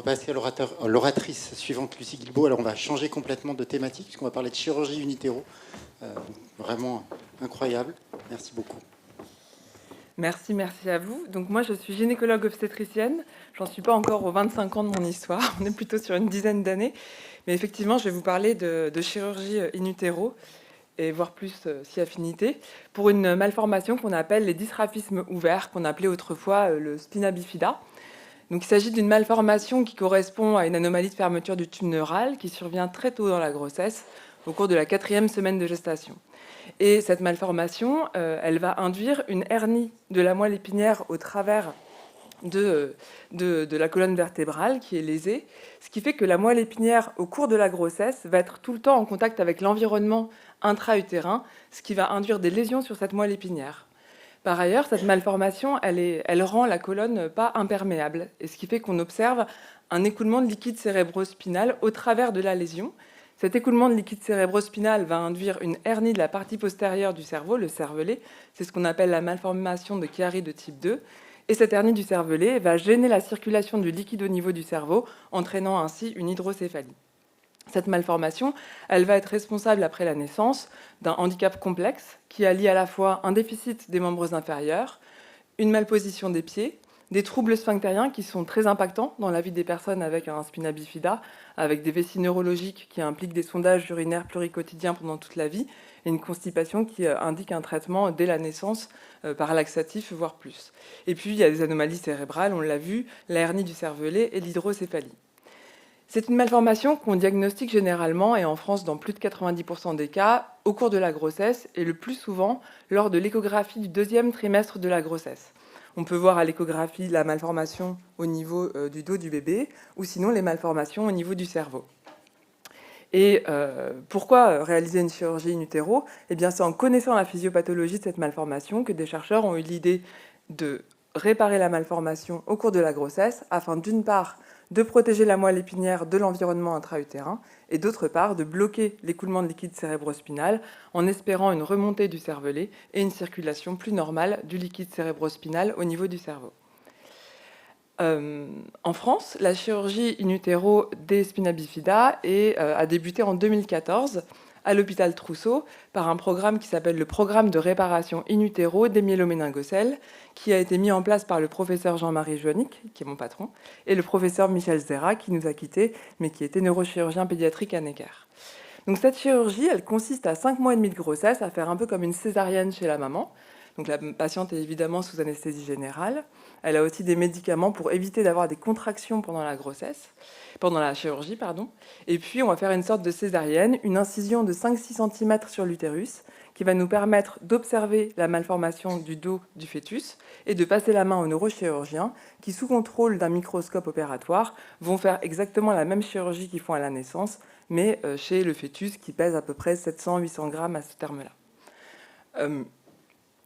passer à l'oratrice suivante, Lucie Guilbault. Alors, on va changer complètement de thématique, puisqu'on va parler de chirurgie in utero. Vraiment incroyable. Merci beaucoup. Merci à vous. Donc moi, je suis gynécologue obstétricienne. J'en suis pas encore aux 25 ans de mon histoire. On est plutôt sur une dizaine d'années. Mais effectivement, je vais vous parler de chirurgie in utero, et voire plus si affinité, pour une malformation qu'on appelle les dysraphismes ouverts, qu'on appelait autrefois le spina bifida. Donc il s'agit d'une malformation qui correspond à une anomalie de fermeture du tube neural qui survient très tôt dans la grossesse, au cours de la 4e semaine de gestation. Et cette malformation, elle va induire une hernie de la moelle épinière au travers de la colonne vertébrale qui est lésée, ce qui fait que la moelle épinière, au cours de la grossesse, va être tout le temps en contact avec l'environnement intra-utérin, ce qui va induire des lésions sur cette moelle épinière. Par ailleurs, cette malformation, elle rend la colonne pas imperméable, et ce qui fait qu'on observe un écoulement de liquide cérébrospinal au travers de la lésion. Cet écoulement de liquide cérébrospinal va induire une hernie de la partie postérieure du cerveau, le cervelet. C'est ce qu'on appelle la malformation de Chiari de type 2. Et cette hernie du cervelet va gêner la circulation du liquide au niveau du cerveau, entraînant ainsi une hydrocéphalie. Cette malformation, elle va être responsable après la naissance d'un handicap complexe qui allie à la fois un déficit des membres inférieurs, une malposition des pieds, des troubles sphinctériens qui sont très impactants dans la vie des personnes avec un spina bifida, avec des vessies neurologiques qui impliquent des sondages urinaires pluriquotidiens pendant toute la vie, et une constipation qui indique un traitement dès la naissance par laxatif, voire plus. Et puis il y a des anomalies cérébrales, on l'a vu, la hernie du cervelet et l'hydrocéphalie. C'est une malformation qu'on diagnostique généralement, et en France dans plus de 90% des cas, au cours de la grossesse, et le plus souvent lors de l'échographie du 2e trimestre de la grossesse. On peut voir à l'échographie la malformation au niveau du dos du bébé, ou sinon les malformations au niveau du cerveau. Et pourquoi réaliser une chirurgie in utero ? Eh bien, c'est en connaissant la physiopathologie de cette malformation que des chercheurs ont eu l'idée de réparer la malformation au cours de la grossesse, afin d'une part de protéger la moelle épinière de l'environnement intra-utérin, et d'autre part de bloquer l'écoulement de liquide cérébrospinal en espérant une remontée du cervelet et une circulation plus normale du liquide cérébrospinal au niveau du cerveau. En France, la chirurgie in utero des spina bifida a débuté en 2014 à l'hôpital Trousseau par un programme qui s'appelle le programme de réparation in utero des myéloméningocèles, qui a été mis en place par le professeur Jean-Marie Joannick, qui est mon patron, et le professeur Michel Zera, qui nous a quittés, mais qui était neurochirurgien pédiatrique à Necker. Donc cette chirurgie, elle consiste à 5 mois et demi de grossesse, à faire un peu comme une césarienne chez la maman. Donc la patiente est évidemment sous anesthésie générale. Elle a aussi des médicaments pour éviter d'avoir des contractions pendant la chirurgie. Et puis on va faire une sorte de césarienne, une incision de 5-6 cm sur l'utérus, qui va nous permettre d'observer la malformation du dos du fœtus et de passer la main aux neurochirurgiens qui, sous contrôle d'un microscope opératoire, vont faire exactement la même chirurgie qu'ils font à la naissance, mais chez le fœtus qui pèse à peu près 700-800 grammes à ce terme-là.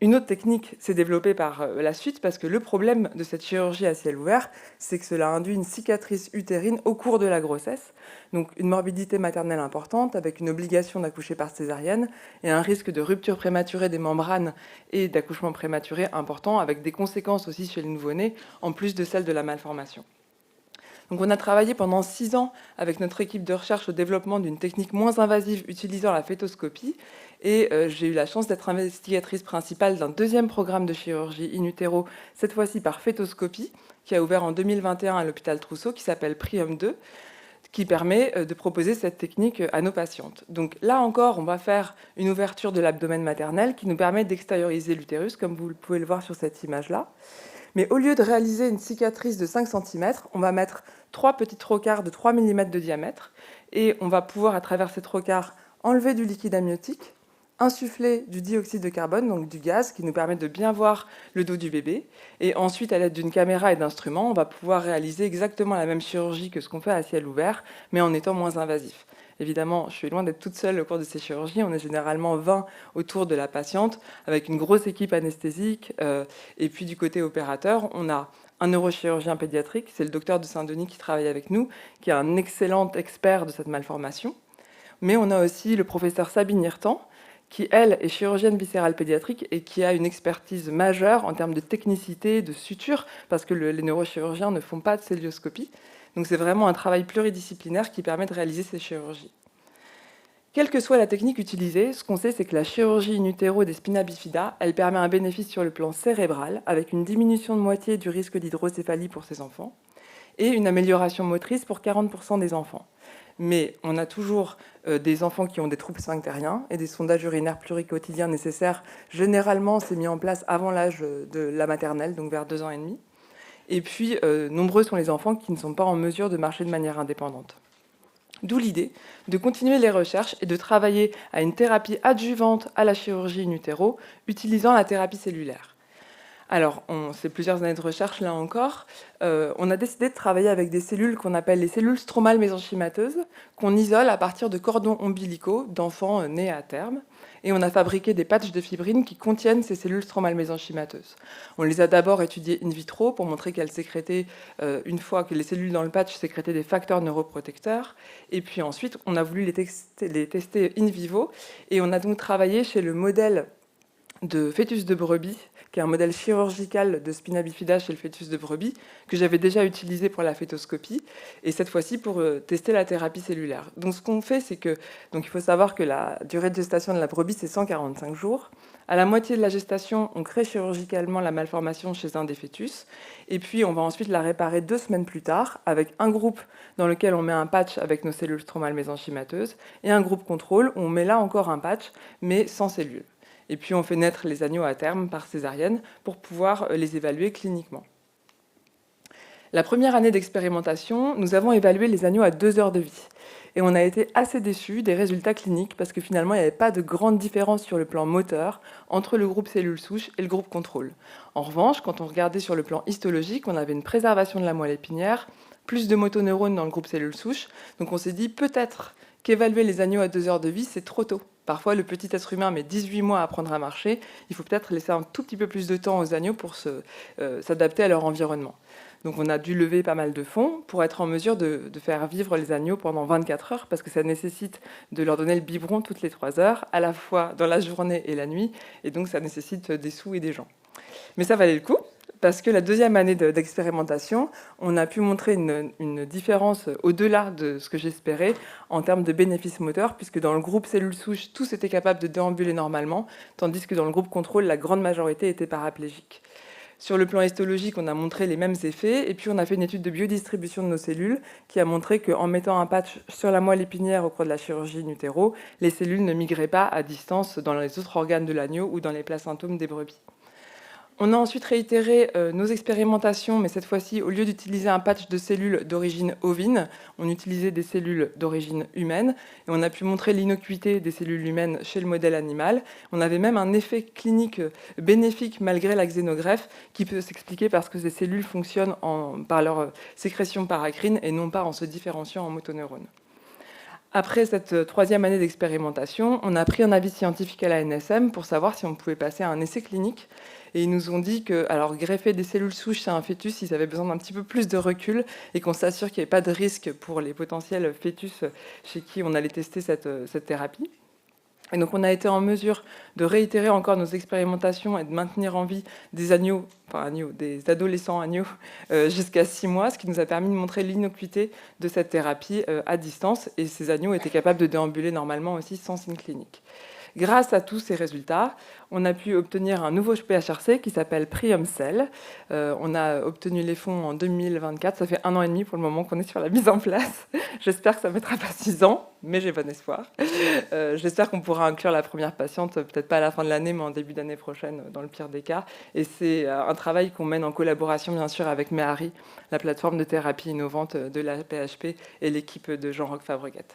Une autre technique s'est développée par la suite parce que le problème de cette chirurgie à ciel ouvert, c'est que cela induit une cicatrice utérine au cours de la grossesse, donc une morbidité maternelle importante avec une obligation d'accoucher par césarienne et un risque de rupture prématurée des membranes et d'accouchement prématuré important avec des conséquences aussi chez le nouveau-né en plus de celles de la malformation. Donc on a travaillé pendant 6 ans avec notre équipe de recherche au développement d'une technique moins invasive utilisant la fétoscopie. Et j'ai eu la chance d'être investigatrice principale d'un 2e programme de chirurgie in utero, cette fois-ci par fétoscopie, qui a ouvert en 2021 à l'hôpital Trousseau, qui s'appelle Prium 2, qui permet de proposer cette technique à nos patientes. Donc là encore, on va faire une ouverture de l'abdomen maternel qui nous permet d'extérioriser l'utérus, comme vous pouvez le voir sur cette image-là. Mais au lieu de réaliser une cicatrice de 5 cm, on va mettre 3 petits trocars de 3 mm de diamètre, et on va pouvoir, à travers ces trocars, enlever du liquide amniotique, insuffler du dioxyde de carbone, donc du gaz, qui nous permet de bien voir le dos du bébé. Et ensuite, à l'aide d'une caméra et d'instruments, on va pouvoir réaliser exactement la même chirurgie que ce qu'on fait à ciel ouvert, mais en étant moins invasif. Évidemment, je suis loin d'être toute seule au cours de ces chirurgies. On est généralement 20 autour de la patiente, avec une grosse équipe anesthésique. Et puis du côté opérateur, on a un neurochirurgien pédiatrique, c'est le docteur de Saint-Denis qui travaille avec nous, qui est un excellent expert de cette malformation. Mais on a aussi le professeur Sabine Hirtan, qui, elle, est chirurgienne viscérale pédiatrique et qui a une expertise majeure en termes de technicité, de suture, parce que les neurochirurgiens ne font pas de célioscopie. Donc c'est vraiment un travail pluridisciplinaire qui permet de réaliser ces chirurgies. Quelle que soit la technique utilisée, ce qu'on sait, c'est que la chirurgie in utero des spina bifida, elle permet un bénéfice sur le plan cérébral, avec une diminution de moitié du risque d'hydrocéphalie pour ces enfants, et une amélioration motrice pour 40% des enfants. Mais on a toujours des enfants qui ont des troubles sphinctériens et des sondages urinaires pluriquotidiens nécessaires. Généralement, c'est mis en place avant l'âge de la maternelle, donc vers 2 ans et demi. Et puis, nombreux sont les enfants qui ne sont pas en mesure de marcher de manière indépendante. D'où l'idée de continuer les recherches et de travailler à une thérapie adjuvante à la chirurgie in utero, utilisant la thérapie cellulaire. Alors, c'est plusieurs années de recherche là encore. On a décidé de travailler avec des cellules qu'on appelle les cellules stromales mésenchymateuses, qu'on isole à partir de cordons ombilicaux d'enfants nés à terme. Et on a fabriqué des patchs de fibrine qui contiennent ces cellules stromales mésenchymateuses. On les a d'abord étudiées in vitro pour montrer qu'elles sécrétaient, une fois que les cellules dans le patch sécrétaient des facteurs neuroprotecteurs. Et puis ensuite, on a voulu les tester in vivo. Et on a donc travaillé chez le modèle de fœtus de brebis, qui est un modèle chirurgical de spina bifida chez le fœtus de brebis, que j'avais déjà utilisé pour la fœtoscopie, et cette fois-ci pour tester la thérapie cellulaire. Donc ce qu'on fait, c'est que, donc il faut savoir que la durée de gestation de la brebis, c'est 145 jours. À la moitié de la gestation, on crée chirurgicalement la malformation chez un des fœtus, et puis on va ensuite la réparer 2 semaines plus tard, avec un groupe dans lequel on met un patch avec nos cellules stromales mésenchymateuses, et un groupe contrôle où on met là encore un patch, mais sans cellules. Et puis on fait naître les agneaux à terme par césarienne pour pouvoir les évaluer cliniquement. La première année d'expérimentation, nous avons évalué les agneaux à 2 heures de vie. Et on a été assez déçus des résultats cliniques parce que finalement, il n'y avait pas de grande différence sur le plan moteur entre le groupe cellules souches et le groupe contrôle. En revanche, quand on regardait sur le plan histologique, on avait une préservation de la moelle épinière, plus de motoneurones dans le groupe cellules souches. Donc on s'est dit peut-être qu'évaluer les agneaux à 2 heures de vie, c'est trop tôt. Parfois, le petit être humain met 18 mois à apprendre à marcher. Il faut peut-être laisser un tout petit peu plus de temps aux agneaux pour s'adapter à leur environnement. Donc on a dû lever pas mal de fonds pour être en mesure de faire vivre les agneaux pendant 24 heures, parce que ça nécessite de leur donner le biberon toutes les 3 heures, à la fois dans la journée et la nuit, et donc ça nécessite des sous et des gens. Mais ça valait le coup, parce que la deuxième année d'expérimentation, on a pu montrer une différence au-delà de ce que j'espérais en termes de bénéfices moteurs, puisque dans le groupe cellules souches, tous étaient capables de déambuler normalement, tandis que dans le groupe contrôle, la grande majorité était paraplégique. Sur le plan histologique, on a montré les mêmes effets, et puis on a fait une étude de biodistribution de nos cellules qui a montré qu'en mettant un patch sur la moelle épinière au cours de la chirurgie in utero, les cellules ne migraient pas à distance dans les autres organes de l'agneau ou dans les placentomes des brebis. On a ensuite réitéré nos expérimentations, mais cette fois-ci, au lieu d'utiliser un patch de cellules d'origine ovine, on utilisait des cellules d'origine humaine, et on a pu montrer l'innocuité des cellules humaines chez le modèle animal. On avait même un effet clinique bénéfique malgré la xénogreffe, qui peut s'expliquer parce que ces cellules fonctionnent par leur sécrétion paracrine et non pas en se différenciant en motoneurones. Après cette troisième année d'expérimentation, on a pris un avis scientifique à la NSM pour savoir si on pouvait passer à un essai clinique. Et ils nous ont dit que greffer des cellules souches chez un fœtus, ils avaient besoin d'un petit peu plus de recul et qu'on s'assure qu'il n'y avait pas de risque pour les potentiels fœtus chez qui on allait tester cette thérapie. Et donc on a été en mesure de réitérer encore nos expérimentations et de maintenir en vie des des adolescents agneaux jusqu'à 6 mois, ce qui nous a permis de montrer l'innocuité de cette thérapie à distance. Et ces agneaux étaient capables de déambuler normalement aussi sans signe clinique. Grâce à tous ces résultats, on a pu obtenir un nouveau PHRC qui s'appelle Prium-Cell. On a obtenu les fonds en 2024. Ça fait 1 an et demi pour le moment qu'on est sur la mise en place. J'espère que ça ne mettra pas 6 ans, mais j'ai bon espoir. J'espère qu'on pourra inclure la première patiente, peut-être pas à la fin de l'année, mais en début d'année prochaine, dans le pire des cas. Et c'est un travail qu'on mène en collaboration, bien sûr, avec Mehari, la plateforme de thérapie innovante de la PHP et l'équipe de Jean-Roch Fabregat.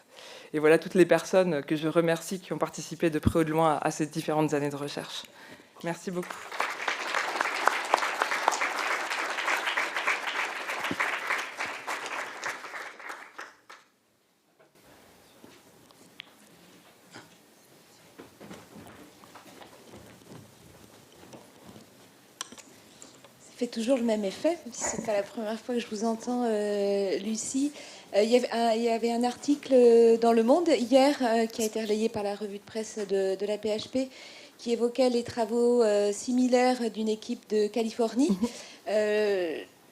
Et voilà toutes les personnes que je remercie qui ont participé de près ou de loin à ces différentes années de recherche. Merci beaucoup. Ça fait toujours le même effet, c'est pas la première fois que je vous entends, Lucie. Il y avait un article dans Le Monde hier qui a été relayé par la revue de presse de la PHP qui évoquait les travaux similaires d'une équipe de Californie.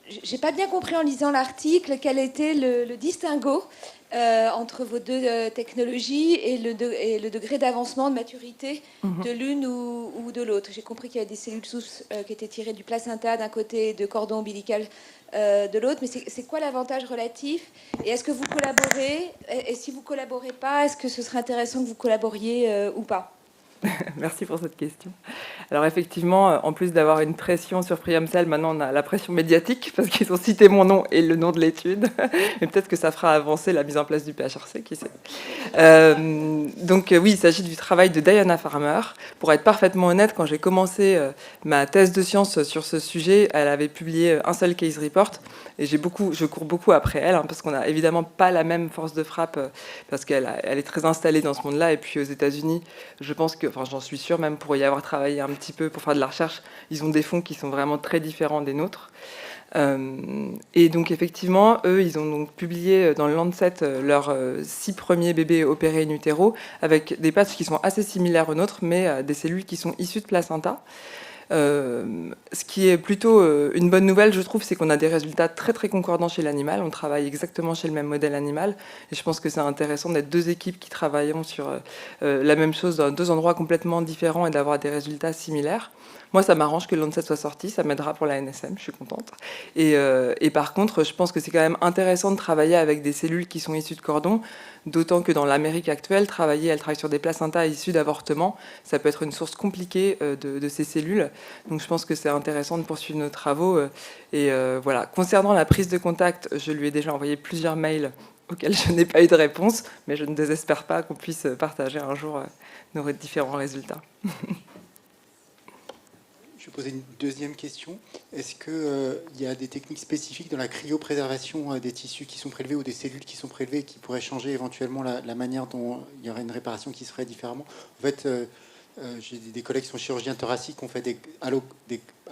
j'ai pas bien compris en lisant l'article quel était le distinguo entre vos deux technologies et le degré d'avancement, de maturité de l'une ou de l'autre. J'ai compris qu'il y avait des cellules souches qui étaient tirées du placenta d'un côté et de cordon ombilical de l'autre, mais c'est quoi l'avantage relatif? Et est-ce que vous collaborez? Et si vous collaborez pas, est-ce que ce serait intéressant que vous collaboriez ou pas? Merci pour cette question. Alors effectivement, en plus d'avoir une pression sur Priamcell, maintenant on a la pression médiatique parce qu'ils ont cité mon nom et le nom de l'étude. Mais peut-être que ça fera avancer la mise en place du PHRC, qui sait. Donc oui, il s'agit du travail de Diana Farmer. Pour être parfaitement honnête, quand j'ai commencé ma thèse de science sur ce sujet, elle avait publié un seul case report et je cours beaucoup après elle parce qu'on n'a évidemment pas la même force de frappe parce qu'elle est très installée dans ce monde-là. Et puis aux États-Unis, je pense que, enfin j'en suis sûre, même pour y avoir travaillé un petit peu pour faire de la recherche, ils ont des fonds qui sont vraiment très différents des nôtres. Et donc effectivement, eux, ils ont donc publié dans le Lancet leurs 6 premiers bébés opérés in utero avec des patchs qui sont assez similaires aux nôtres, mais des cellules qui sont issues de placenta. Ce qui est plutôt une bonne nouvelle, je trouve, c'est qu'on a des résultats très très concordants chez l'animal. On travaille exactement chez le même modèle animal, et je pense que c'est intéressant d'être deux équipes qui travaillent sur la même chose dans deux endroits complètement différents et d'avoir des résultats similaires. Moi, ça m'arrange que le Lancet soit sorti, ça m'aidera pour la NSM, je suis contente. Et par contre, je pense que c'est quand même intéressant de travailler avec des cellules qui sont issues de cordon, d'autant que dans l'Amérique actuelle, elle travaille sur des placentas issus d'avortements. Ça peut être une source compliquée de ces cellules. Donc je pense que c'est intéressant de poursuivre nos travaux. Voilà. Concernant la prise de contact, je lui ai déjà envoyé plusieurs mails auxquels je n'ai pas eu de réponse, mais je ne désespère pas qu'on puisse partager un jour nos différents résultats. Je vais poser une deuxième question. Est-ce qu'il y a des techniques spécifiques dans la cryopréservation des tissus qui sont prélevés ou des cellules qui sont prélevées qui pourraient changer éventuellement la manière dont il y aurait une réparation qui se ferait différemment? En fait, j'ai des collègues qui sont chirurgiens thoraciques qui ont fait des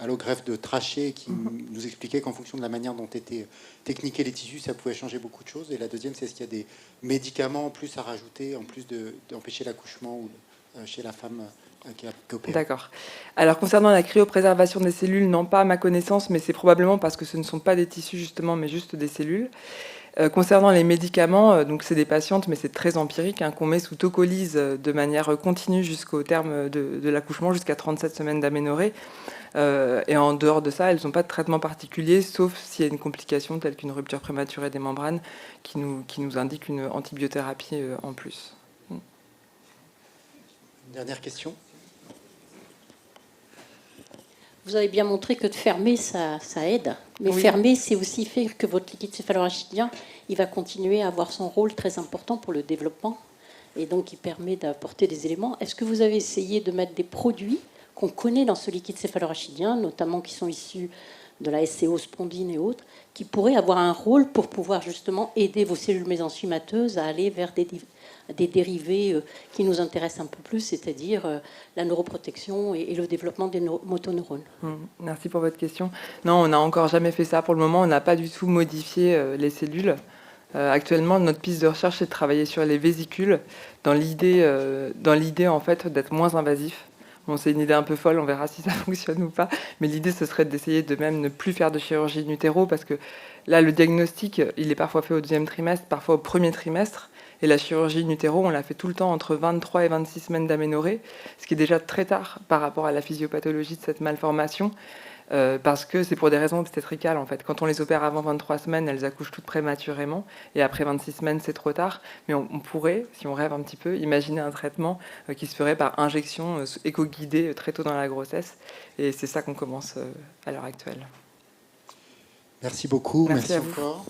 allogreffes de trachées qui nous expliquaient qu'en fonction de la manière dont étaient techniqués les tissus, ça pouvait changer beaucoup de choses. Et la deuxième, c'est est-ce qu'il y a des médicaments en plus à rajouter, en plus d'empêcher l'accouchement ou chez la femme qui a opéré? D'accord. Alors concernant la cryopréservation des cellules, non pas à ma connaissance, mais c'est probablement parce que ce ne sont pas des tissus justement, mais juste des cellules. Concernant les médicaments, donc c'est des patientes, mais c'est très empirique, qu'on met sous tocolyse de manière continue jusqu'au terme de l'accouchement, jusqu'à 37 semaines d'aménorrhée. Et en dehors de ça, elles n'ont pas de traitement particulier, sauf s'il y a une complication telle qu'une rupture prématurée des membranes qui nous indique une antibiothérapie en plus. Une dernière question. Vous avez bien montré que de fermer, ça aide. Mais oui. Fermer, c'est aussi fait que votre liquide céphalorachidien, il va continuer à avoir son rôle très important pour le développement. Et donc, il permet d'apporter des éléments. Est-ce que vous avez essayé de mettre des produits qu'on connaît dans ce liquide céphalorachidien, notamment qui sont issus de la SCO, spondine et autres, qui pourraient avoir un rôle pour pouvoir justement aider vos cellules mésenchymateuses à aller vers des dérivés qui nous intéressent un peu plus, c'est-à-dire la neuroprotection et le développement des motoneurones. Merci pour votre question. Non, on n'a encore jamais fait ça. Pour le moment, on n'a pas du tout modifié les cellules. Actuellement, notre piste de recherche, c'est de travailler sur les vésicules dans l'idée en fait, d'être moins invasif. Bon, c'est une idée un peu folle, on verra si ça fonctionne ou pas. Mais l'idée, ce serait d'essayer de même ne plus faire de chirurgie in utero, parce que là, le diagnostic, il est parfois fait au deuxième trimestre, parfois au premier trimestre. Et la chirurgie in utero, on la fait tout le temps entre 23 et 26 semaines d'aménorrhée, ce qui est déjà très tard par rapport à la physiopathologie de cette malformation, parce que c'est pour des raisons obstétricales, en fait. Quand on les opère avant 23 semaines, elles accouchent toutes prématurément, et après 26 semaines, c'est trop tard. Mais on pourrait, si on rêve un petit peu, imaginer un traitement qui se ferait par injection éco-guidée très tôt dans la grossesse, et c'est ça qu'on commence à l'heure actuelle. Merci beaucoup. Merci à vous. Encore.